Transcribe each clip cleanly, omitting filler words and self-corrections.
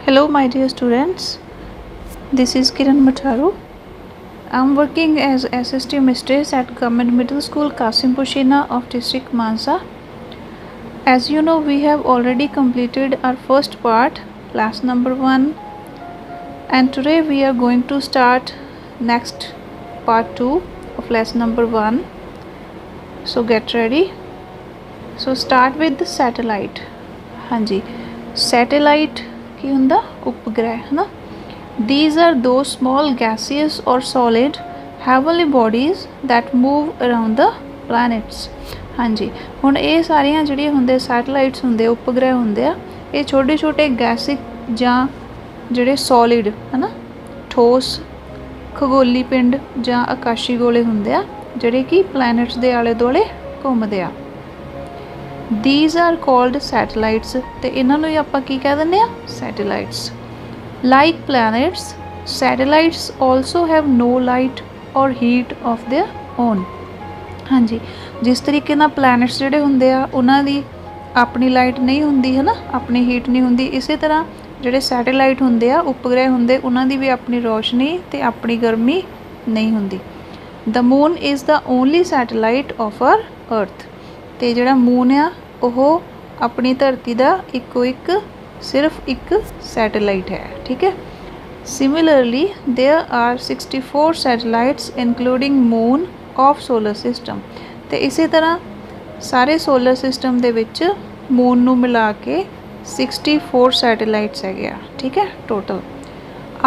Hello my dear students, this is Kiran Matharu. I am working as SST Mistress at Government Middle School Kasimpushina of District Mansa. As you know, we have already completed our first part, class number 1, and today we are going to start next part 2 of lesson number 1. So get ready. So start with the satellite. हाँ जी, satellite की हुंदा उपग्रह है ना. These are those small gaseous or solid heavenly bodies that move around the planets. हाँ जी, हुण ये सारियां जिहड़ियां हुंदे सैटेलाइट्स हुंदे उपग्रह हुंदे आ, ये छोटे छोटे गैसिक जां जिहड़े सॉलिड है ना, ठोस खगोली पिंड जां आकाशी गोले हुंदे आ जिहड़े कि प्लैनेट्स दे आले दुआले घुमदे आ. These are called satellites ते इन्हां नूं आपां की कह दिंदे आ, satellites. Like planets, satellites also have no light or heat of their own. हाँ जी, जिस तरीके नाल प्लैनेट्स जिहड़े हुंदे आ उन्हां दी अपनी लाइट नहीं हुंदी है ना, अपनी हीट नहीं हुंदी. इसे तरह जिहड़े सैटेलाइट हुंदे आ, उपग्रह हुंदे, उन्हां दी भी अपनी रोशनी ते अपनी गर्मी नहीं हुंदी. The moon is the only satellite of our earth. ਤੇ ਜਿਹੜਾ ਮੂਨ ਆ ਉਹ ਆਪਣੀ ਧਰਤੀ ਦਾ ਇੱਕੋ ਇੱਕ ਸਿਰਫ ਇੱਕ ਸੈਟੇਲਾਈਟ ਹੈ. ਠੀਕ ਹੈ. Similarly, there are 64 satellites including moon of solar system. ਤੇ ਇਸੇ ਤਰ੍ਹਾਂ ਸਾਰੇ ਸੋਲਰ ਸਿਸਟਮ ਦੇ ਵਿੱਚ ਮੂਨ ਨੂੰ ਮਿਲਾ ਕੇ 64 ਸੈਟੇਲਾਈਟਸ ਹੈਗੇ ਆ. ਠੀਕ ਹੈ total.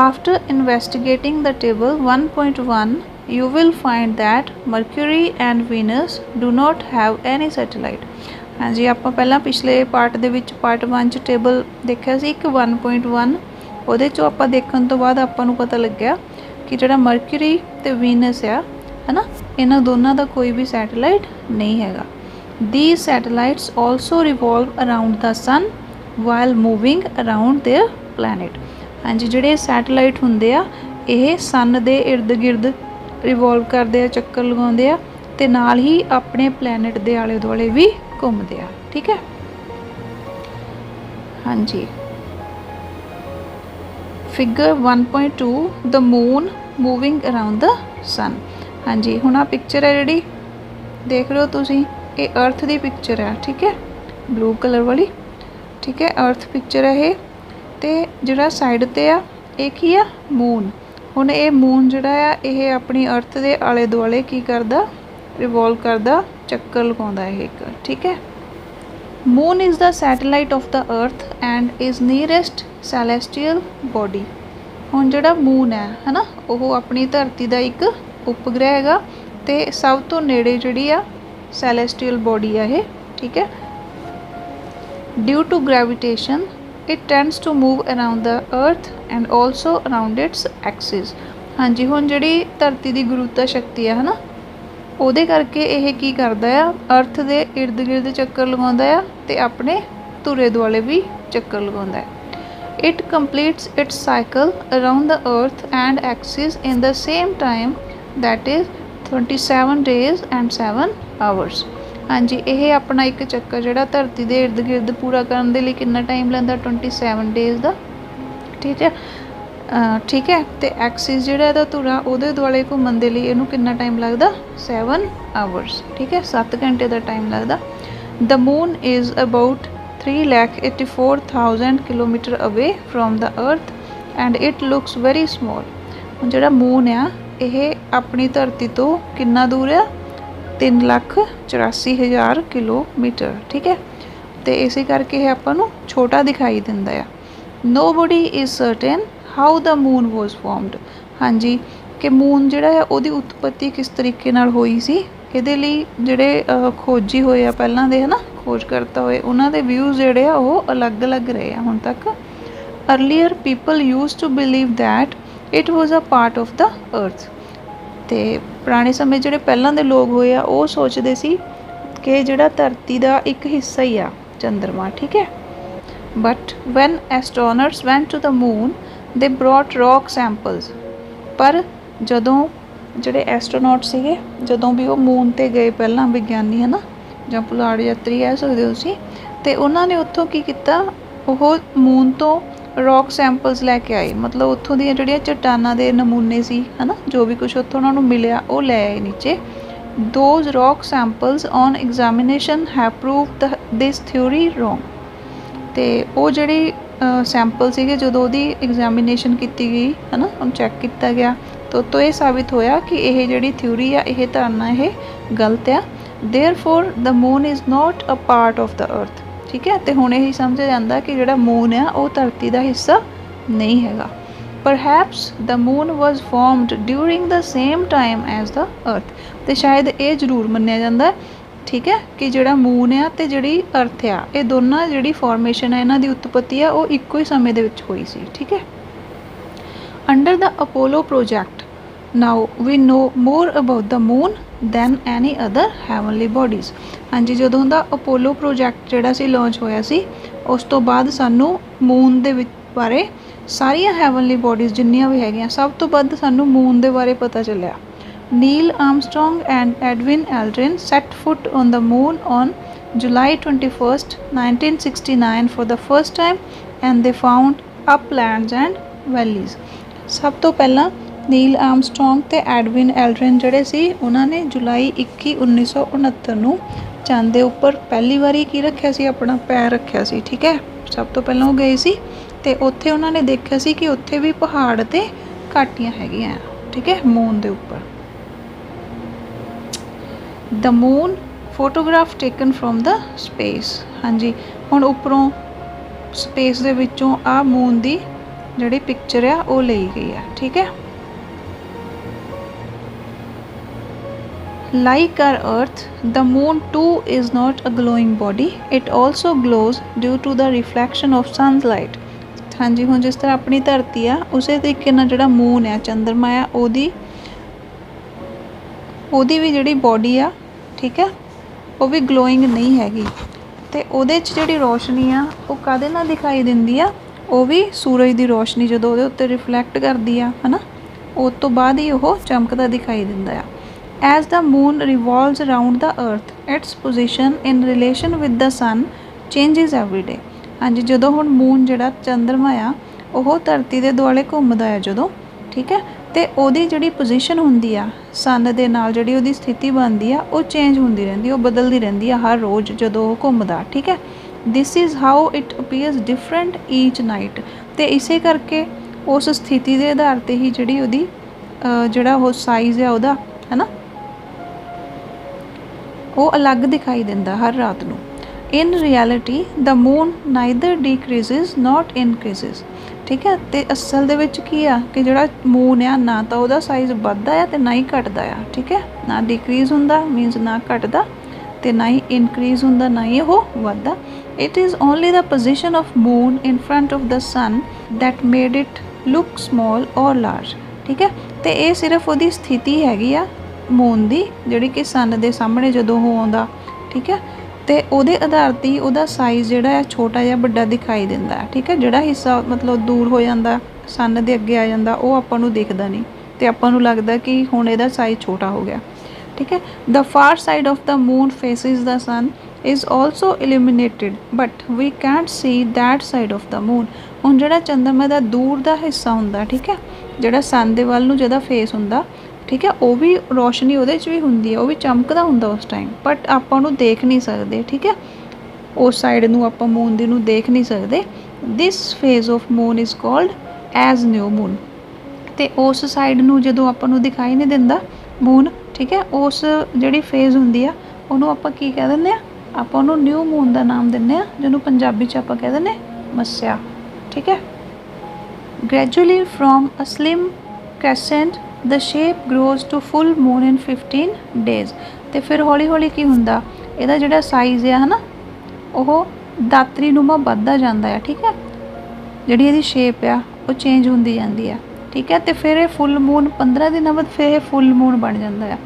After investigating the table 1.1, you will find that Mercury and Venus do not have any satellite. हाँ जी, ਆਪਾਂ ਪਹਿਲਾਂ ਪਿਛਲੇ ਪਾਰਟ ਦੇ ਵਿੱਚ ਪਾਰਟ 1 ਚ ਟੇਬਲ ਦੇਖਿਆ ਸੀ ਇੱਕ 1.1. ਉਹਦੇ ਚੋਂ ਆਪਾਂ ਦੇਖਣ ਤੋਂ ਬਾਅਦ ਆਪਾਂ ਨੂੰ ਪਤਾ ਲੱਗਿਆ ਕਿ ਜਿਹੜਾ ਮਰਕਿਊਰੀ ਤੇ ਵੀਨਸ ਆ ਹੈ ਨਾ, ਇਹਨਾਂ ਦੋਨਾਂ ਦਾ ਕੋਈ ਵੀ ਸੈਟੇਲਾਈਟ ਨਹੀਂ ਹੈਗਾ. These satellites also revolve around the sun while moving around their planet. हाँ जी, ਜਿਹੜੇ ਸੈਟੇਲਾਈਟ ਹੁੰਦੇ ਆ ਇਹ ਸਨ ਦੇ ਇਰਦ ਗਿਰਦ ਰਿਵੋਲਵ ਕਰਦੇ ਆ, ਚੱਕਰ ਲਗਾਉਂਦੇ ਆ ਤੇ ਨਾਲ ਹੀ ਆਪਣੇ ਪਲੈਨਟ ਦੇ ਆਲੇ ਦੁਆਲੇ ਵੀ ਘੁੰਮਦੇ ਆ. ਠੀਕ ਹੈ. ਹਾਂਜੀ, figure 1.2 the moon moving around the sun. ਹਾਂਜੀ, ਹੁਣ ਆ ਪਿਕਚਰ ਹੈ ਜਿਹੜੀ ਦੇਖ ਰਹੇ ਹੋ ਤੁਸੀਂ, ਇਹ ਅਰਥ ਦੀ ਪਿਕਚਰ ਹੈ. ਠੀਕ ਹੈ, ਬਲੂ ਕਲਰ ਵਾਲੀ. ਠੀਕ ਹੈ, ਅਰਥ ਪਿਕਚਰ ਹੈ ਇਹ. ਤੇ ਜਿਹੜਾ ਸਾਈਡ ਤੇ ਆ ਇਹ ਕੀ ਆ, ਮੂਨ. ਹੁਣ ਇਹ ਮੂਨ ਜਿਹੜਾ ਆ ਇਹ ਆਪਣੀ ਅਰਥ ਦੇ ਆਲੇ ਦੁਆਲੇ ਕੀ ਕਰਦਾ, ਰਿਵੋਲਵ ਕਰਦਾ, ਚੱਕਰ ਲਗਾਉਂਦਾ ਇਹ ਇੱਕ. ਠੀਕ ਹੈ. Moon is the satellite of the earth and is nearest celestial body. ਹੁਣ ਜਿਹੜਾ ਮੂਨ ਹੈ ਨਾ, ਉਹ ਆਪਣੀ ਧਰਤੀ ਦਾ ਇੱਕ ਉਪਗ੍ਰਹਿ ਹੈਗਾ ਤੇ ਸਭ ਤੋਂ ਨੇੜੇ ਜਿਹੜੀ ਆ ਸੈਲੈਸਟੀਅਲ ਬੋਡੀ ਆ ਇਹ. ਠੀਕ ਹੈ. Due to gravitation it tends to move around the earth and also around its axis. हाँ जी, ਹੁਣ ਜਿਹੜੀ ਧਰਤੀ ਦੀ ਗੁਰੂਤਾ ਸ਼ਕਤੀ ਆ ਹੈ ਨਾ, ਉਹਦੇ ਕਰਕੇ ਇਹ ਕੀ ਕਰਦਾ ਆ, ਅਰਥ ਦੇ ਇਰਦ ਗਿਰਦ ਚੱਕਰ ਲਗਾਉਂਦਾ ਆ ਤੇ ਆਪਣੇ ਧੁਰੇ ਦੁਆਲੇ ਵੀ ਚੱਕਰ ਲਗਾਉਂਦਾ ਹੈ. It completes its cycle around the earth and axis in the same time, that is 27 days and 7 hours. हाँ जी, ਇਹ ਆਪਣਾ ਇੱਕ ਚੱਕਰ ਜਿਹੜਾ ਧਰਤੀ ਦੇ ਇਰਦ ਗਿਰਦ ਪੂਰਾ ਕਰਨ ਦੇ ਲਈ ਕਿੰਨਾ ਟਾਈਮ ਲੈਂਦਾ, 27 ਡੇਜ਼ ਦਾ. ਠੀਕ ਹੈ. ਠੀਕ ਹੈ. ਤੇ ਐਕਸਿਸ ਜਿਹੜਾ ਇਹਦਾ ਧੁਰਾ ਉਹਦੇ ਦੁਆਲੇ ਘੁੰਮਣ ਦੇ ਲਈ ਇਹਨੂੰ ਕਿੰਨਾ ਟਾਈਮ ਲੱਗਦਾ, 7 ਆਵਰਸ. ਠੀਕ ਹੈ, 7 ਘੰਟੇ ਦਾ ਟਾਈਮ ਲੱਗਦਾ. ਦ ਮੂਨ ਇਜ਼ ਅਬਾਊਟ 3,84,000 ਕਿਲੋਮੀਟਰ ਅਵੇ from the earth and it looks very small. ਹੁਣ ਜਿਹੜਾ ਮੂਨ ਆ ਇਹ ਆਪਣੀ ਧਰਤੀ ਤੋਂ ਕਿੰਨਾ ਦੂਰ ਆ, 3,84,000 ਕਿਲੋਮੀਟਰ. ਠੀਕ ਹੈ. ਤੇ ਇਸੇ ਕਰਕੇ ਇਹ ਆਪਾਂ ਨੂੰ ਛੋਟਾ ਦਿਖਾਈ ਦਿੰਦਾ ਆ. Nobody is certain how the moon was formed. ਹਾਂਜੀ, ਕਿ ਮੂਨ ਜਿਹੜਾ ਹੈ ਉਹਦੀ ਉਤਪਤੀ ਕਿਸ ਤਰੀਕੇ ਨਾਲ ਹੋਈ ਸੀ. ਇਹਦੇ ਲਈ ਜਿਹੜੇ ਖੋਜੀ ਹੋਏ ਆ ਪਹਿਲਾਂ ਦੇ ਹੈ ਨਾ, ਖੋਜ ਕਰਤਾ ਹੋਏ, ਉਹਨਾਂ ਦੇ ਵਿਊਜ਼ ਜਿਹੜੇ ਆ ਉਹ ਅਲੱਗ-ਅਲੱਗ ਰਹੇ ਆ ਹੁਣ ਤੱਕ. Earlier people used to believe that it was a part of the earth. ਤੇ ਪੁਰਾਣੇ ਸਮੇਂ ਜਿਹੜੇ ਪਹਿਲਾਂ ਦੇ ਲੋਕ ਹੋਏ ਆ ਉਹ ਸੋਚਦੇ ਸੀ ਕਿ ਜਿਹੜਾ ਧਰਤੀ ਦਾ ਇੱਕ ਹਿੱਸਾ ਹੀ ਆ ਚੰਦਰਮਾ. ਠੀਕ ਹੈ. But when astronauts went to the moon they brought rock samples. ਪਰ ਜਦੋਂ ਜਿਹੜੇ ਐਸਟਰੋਨੌਟ ਸੀਗੇ, ਜਦੋਂ ਵੀ ਉਹ ਮੂਨ 'ਤੇ ਗਏ ਪਹਿਲਾਂ ਵਿਗਿਆਨੀ ਹੈ ਨਾ, ਜਾਂ ਪੁਲਾੜ ਯਾਤਰੀ ਕਹਿ ਸਕਦੇ ਹੋ ਤੁਸੀਂ, ਅਤੇ ਉਹਨਾਂ ਨੇ ਉੱਥੋਂ ਕੀ ਕੀਤਾ, ਉਹ ਮੂਨ ਤੋਂ ਰੌਕ ਸੈਂਪਲਸ ਲੈ ਕੇ ਆਏ, ਮਤਲਬ ਉੱਥੋਂ ਦੀਆਂ ਜਿਹੜੀਆਂ ਚਟਾਨਾਂ ਦੇ ਨਮੂਨੇ ਸੀ ਹੈ ਨਾ, ਜੋ ਵੀ ਕੁਛ ਉੱਥੋਂ ਉਹਨਾਂ ਨੂੰ ਮਿਲਿਆ ਉਹ ਲੈ ਆਏ ਨੀਚੇ। Those rock samples on examination have proved this theory wrong. ਅਤੇ ਉਹ ਜਿਹੜੀ ਸੈਂਪਲ ਸੀਗੇ ਜਦੋਂ ਉਹਦੀ ਐਗਜ਼ਾਮੀਨੇਸ਼ਨ ਕੀਤੀ ਗਈ ਹੈ ਨਾ, ਉਹਨੂੰ ਚੈੱਕ ਕੀਤਾ ਗਿਆ ਤਾਂ ਉਹ ਤੋਂ ਇਹ ਸਾਬਿਤ ਹੋਇਆ ਕਿ ਇਹ ਜਿਹੜੀ ਥਿਊਰੀ ਆ, ਇਹ ਧਾਰਨਾ ਇਹ ਗਲਤ ਆ। Therefore the moon is not a part of the earth. ਠੀਕ ਹੈ, ਅਤੇ ਹੁਣ ਇਹੀ ਸਮਝਿਆ ਜਾਂਦਾ ਕਿ ਜਿਹੜਾ ਮੂਨ ਆ ਉਹ ਧਰਤੀ ਦਾ ਹਿੱਸਾ ਨਹੀਂ ਹੈਗਾ। Perhaps the moon was formed during the same time as the earth. ਅਤੇ ਸ਼ਾਇਦ ਇਹ ਜ਼ਰੂਰ ਮੰਨਿਆ ਜਾਂਦਾ, ਠੀਕ ਹੈ, ਕਿ ਜਿਹੜਾ ਮੂਨ ਆ ਅਤੇ ਜਿਹੜੀ ਅਰਥ ਆ, ਇਹ ਦੋਨਾਂ ਜਿਹੜੀ ਫੋਰਮੇਸ਼ਨ ਹੈ ਇਹਨਾਂ ਦੀ ਉਤਪਤੀ ਆ ਉਹ ਇੱਕੋ ਹੀ ਸਮੇਂ ਦੇ ਵਿੱਚ ਹੋਈ ਸੀ। ਠੀਕ ਹੈ। Under the Apollo project now we know more about the moon than any other heavenly bodies. ਹਾਂਜੀ, ਜਦੋਂ ਦਾ ਅਪੋਲੋ ਪ੍ਰੋਜੈਕਟ ਜਿਹੜਾ ਸੀ ਲਾਂਚ ਹੋਇਆ ਸੀ, ਉਸ ਤੋਂ ਬਾਅਦ ਸਾਨੂੰ ਮੂਨ ਦੇ ਵਿੱਚ ਬਾਰੇ ਸਾਰੀਆਂ ਹੈਵਨਲੀ ਬੋਡੀਜ਼ ਜਿੰਨੀਆਂ ਵੀ ਹੈਗੀਆਂ, ਸਭ ਤੋਂ ਵੱਧ ਸਾਨੂੰ ਮੂਨ ਦੇ ਬਾਰੇ ਪਤਾ ਚੱਲਿਆ। Neil Armstrong and Edwin Aldrin set foot on the moon on July 21st, 1969 for the first time and they found uplands and valleys। ਸਭ ਤੋਂ ਪਹਿਲਾਂ ਨੀਲ ਆਰਮਸਟਰੋਂਗ ਅਤੇ ਐਡਵਿਨ ਐਲਡਰਿਨ ਜਿਹੜੇ ਸੀ, ਉਹਨਾਂ ਨੇ ਜੁਲਾਈ 21, 1969 ਨੂੰ ਚੰਦ ਦੇ ਉੱਪਰ ਪਹਿਲੀ ਵਾਰੀ ਕੀ ਰੱਖਿਆ ਸੀ, ਆਪਣਾ ਪੈਰ ਰੱਖਿਆ ਸੀ। ਠੀਕ ਹੈ, ਸਭ ਤੋਂ ਪਹਿਲਾਂ ਉਹ ਗਏ ਸੀ ਅਤੇ ਉੱਥੇ ਉਹਨਾਂ ਨੇ ਦੇਖਿਆ ਸੀ ਕਿ ਉੱਥੇ ਵੀ ਪਹਾੜ ਅਤੇ ਘਾਟੀਆਂ ਹੈਗੀਆਂ। ਠੀਕ ਹੈ, ਮੂਨ ਦੇ ਉੱਪਰ। The moon photograph taken from the space. ਹਾਂਜੀ, ਹੁਣ ਉੱਪਰੋਂ ਸਪੇਸ ਦੇ ਵਿੱਚੋਂ ਆਹ ਮੂਨ ਦੀ ਜਿਹੜੀ ਪਿਕਚਰ ਆ ਉਹ ਲਈ ਗਈ ਆ। ਠੀਕ ਹੈ। Like our Earth, the moon too is not a glowing body. It also glows due to the reflection of sunlight. ਹਾਂਜੀ, ਹੁਣ ਜਿਸ ਤਰ੍ਹਾਂ ਆਪਣੀ ਧਰਤੀ ਆ, ਉਸੇ ਤਰੀਕੇ ਨਾਲ ਜਿਹੜਾ ਮੂਨ ਆ, ਚੰਦਰਮਾ ਆ, ਉਹਦੀ ਵੀ ਜਿਹੜੀ ਬੋਡੀ ਆ, ਠੀਕ ਹੈ, ਉਹ ਵੀ ਗਲੋਇੰਗ ਨਹੀਂ ਹੈਗੀ। ਅਤੇ ਉਹਦੇ 'ਚ ਜਿਹੜੀ ਰੋਸ਼ਨੀ ਆ ਉਹ ਕਾਹਦੇ ਨਾਲ ਦਿਖਾਈ ਦਿੰਦੀ ਆ, ਉਹ ਵੀ ਸੂਰਜ ਦੀ ਰੋਸ਼ਨੀ ਜਦੋਂ ਉਹਦੇ ਉੱਤੇ ਰਿਫਲੈਕਟ ਕਰਦੀ ਆ, ਹੈ ਨਾ, ਉਸ ਤੋਂ ਬਾਅਦ ਹੀ ਉਹ ਚਮਕਦਾ ਦਿਖਾਈ ਦਿੰਦਾ ਆ। As the moon revolves around the earth, its position in relation with the sun changes every day। ਹਾਂਜੀ, ਜਦੋਂ ਹੁਣ ਮੂਨ ਜਿਹੜਾ ਚੰਦਰਮਾ ਆ ਉਹ ਧਰਤੀ ਦੇ ਦੁਆਲੇ ਘੁੰਮਦਾ ਹੈ ਜਦੋਂ, ਠੀਕ ਹੈ, ਅਤੇ ਉਹਦੀ ਜਿਹੜੀ ਪੋਜੀਸ਼ਨ ਹੁੰਦੀ ਆ ਸਨ ਦੇ ਨਾਲ, ਜਿਹੜੀ ਉਹਦੀ ਸਥਿਤੀ ਬਣਦੀ ਆ ਉਹ ਚੇਂਜ ਹੁੰਦੀ ਰਹਿੰਦੀ, ਉਹ ਬਦਲਦੀ ਰਹਿੰਦੀ ਆ ਹਰ ਰੋਜ਼ ਜਦੋਂ ਉਹ ਘੁੰਮਦਾ। ਠੀਕ ਹੈ। This is how it appears different each night. ਅਤੇ ਇਸੇ ਕਰਕੇ ਉਸ ਸਥਿਤੀ ਦੇ ਆਧਾਰ 'ਤੇ ਹੀ ਜਿਹੜੀ ਉਹਦੀ ਜਿਹੜਾ ਉਹ ਸਾਈਜ਼ ਆ ਉਹਦਾ, ਹੈ ਨਾ, ਉਹ ਅਲੱਗ ਦਿਖਾਈ ਦਿੰਦਾ ਹਰ ਰਾਤ ਨੂੰ। ਇਨ ਰਿਐਲਿਟੀ ਦ ਮੂਨ ਨਾਈਦਰ ਡੀਕਰੀਜ਼ਿਜ਼ ਨੋਟ ਇਨਕਰੀਜ਼ਿਜ਼। ਠੀਕ ਹੈ, ਅਤੇ ਅਸਲ ਦੇ ਵਿੱਚ ਕੀ ਆ ਕਿ ਜਿਹੜਾ ਮੂਨ ਆ, ਨਾ ਤਾਂ ਉਹਦਾ ਸਾਈਜ਼ ਵੱਧਦਾ ਆ ਅਤੇ ਨਾ ਹੀ ਘਟਦਾ ਆ। ਠੀਕ ਹੈ, ਨਾ ਡਿਕਰੀਜ਼ ਹੁੰਦਾ ਮੀਨਸ ਨਾ ਘਟਦਾ, ਅਤੇ ਨਾ ਹੀ ਇਨਕਰੀਜ਼ ਹੁੰਦਾ, ਨਾ ਹੀ ਉਹ ਵੱਧਦਾ। It is only the position of moon in front of the sun that made it look small or large. ਠੀਕ ਹੈ, ਅਤੇ ਇਹ ਸਿਰਫ ਉਹਦੀ ਸਥਿਤੀ ਹੈਗੀ ਆ ਮੂਨ ਦੀ, ਜਿਹੜੀ ਕਿ ਸਨ ਦੇ ਸਾਹਮਣੇ ਜਦੋਂ ਉਹ ਆਉਂਦਾ। ਠੀਕ ਹੈ, ਅਤੇ ਉਹਦੇ ਆਧਾਰ 'ਤੇ ਹੀ ਉਹਦਾ ਸਾਈਜ਼ ਜਿਹੜਾ ਹੈ ਛੋਟਾ ਜਾਂ ਵੱਡਾ ਦਿਖਾਈ ਦਿੰਦਾ। ਠੀਕ ਹੈ, ਜਿਹੜਾ ਹਿੱਸਾ ਮਤਲਬ ਦੂਰ ਹੋ ਜਾਂਦਾ, ਸਨ ਦੇ ਅੱਗੇ ਆ ਜਾਂਦਾ, ਉਹ ਆਪਾਂ ਨੂੰ ਦਿਖਦਾ ਨਹੀਂ ਅਤੇ ਆਪਾਂ ਨੂੰ ਲੱਗਦਾ ਕਿ ਹੁਣ ਇਹਦਾ ਸਾਈਜ਼ ਛੋਟਾ ਹੋ ਗਿਆ। ਠੀਕ ਹੈ। The far side of the moon faces the sun is also illuminated but we can't see that side of the moon. ਹੁਣ ਜਿਹੜਾ ਚੰਦਰਮਾ ਦਾ ਦੂਰ ਦਾ ਹਿੱਸਾ ਹੁੰਦਾ, ਠੀਕ ਹੈ, ਜਿਹੜਾ ਸਨ ਦੇ ਵੱਲ ਨੂੰ ਜਿਹਦਾ ਫੇਸ ਹੁੰਦਾ, ਠੀਕ ਹੈ, ਉਹ ਵੀ ਰੋਸ਼ਨੀ ਉਹਦੇ 'ਚ ਵੀ ਹੁੰਦੀ ਹੈ, ਉਹ ਵੀ ਚਮਕਦਾ ਹੁੰਦਾ ਉਸ ਟਾਈਮ, ਬਟ ਆਪਾਂ ਉਹਨੂੰ ਦੇਖ ਨਹੀਂ ਸਕਦੇ। ਠੀਕ ਹੈ, ਉਸ ਸਾਈਡ ਨੂੰ ਆਪਾਂ ਮੂਨ ਦੀ ਨੂੰ ਦੇਖ ਨਹੀਂ ਸਕਦੇ। This phase of moon is called as new moon. ਅਤੇ ਉਸ ਸਾਈਡ ਨੂੰ ਜਦੋਂ ਆਪਾਂ ਨੂੰ ਦਿਖਾਈ ਨਹੀਂ ਦਿੰਦਾ ਮੂਨ, ਠੀਕ ਹੈ, ਉਸ ਜਿਹੜੀ ਫੇਜ਼ ਹੁੰਦੀ ਆ ਉਹਨੂੰ ਆਪਾਂ ਕੀ ਕਹਿ ਦਿੰਦੇ ਹਾਂ, ਆਪਾਂ ਉਹਨੂੰ ਨਿਊ ਮੂਨ ਦਾ ਨਾਮ ਦਿੰਦੇ ਹਾਂ, ਜਿਹਨੂੰ ਪੰਜਾਬੀ 'ਚ ਆਪਾਂ ਕਹਿ ਦਿੰਦੇ ਮੱਸਿਆ। ਠੀਕ ਹੈ। Gradually from a slim crescent the shape grows to full moon in 15 days. ਅਤੇ ਫਿਰ ਹੌਲੀ ਹੌਲੀ ਕੀ ਹੁੰਦਾ, ਇਹਦਾ ਜਿਹੜਾ ਸਾਈਜ਼ ਆ ਹੈ ਨਾ, ਉਹ ਦਾਤਰੀ ਨੂੰਮਾ ਵੱਧਦਾ ਜਾਂਦਾ ਆ। ਠੀਕ ਹੈ, ਜਿਹੜੀ ਇਹਦੀ ਸ਼ੇਪ ਆ ਉਹ ਚੇਂਜ ਹੁੰਦੀ ਜਾਂਦੀ ਆ। ਠੀਕ ਹੈ, ਅਤੇ ਫਿਰ ਇਹ ਫੁੱਲ ਮੂਨ 15 ਦਿਨਾਂ ਬਾਅਦ ਫਿਰ ਇਹ ਫੁੱਲ ਮੂਨ ਬਣ ਜਾਂਦਾ ਆ।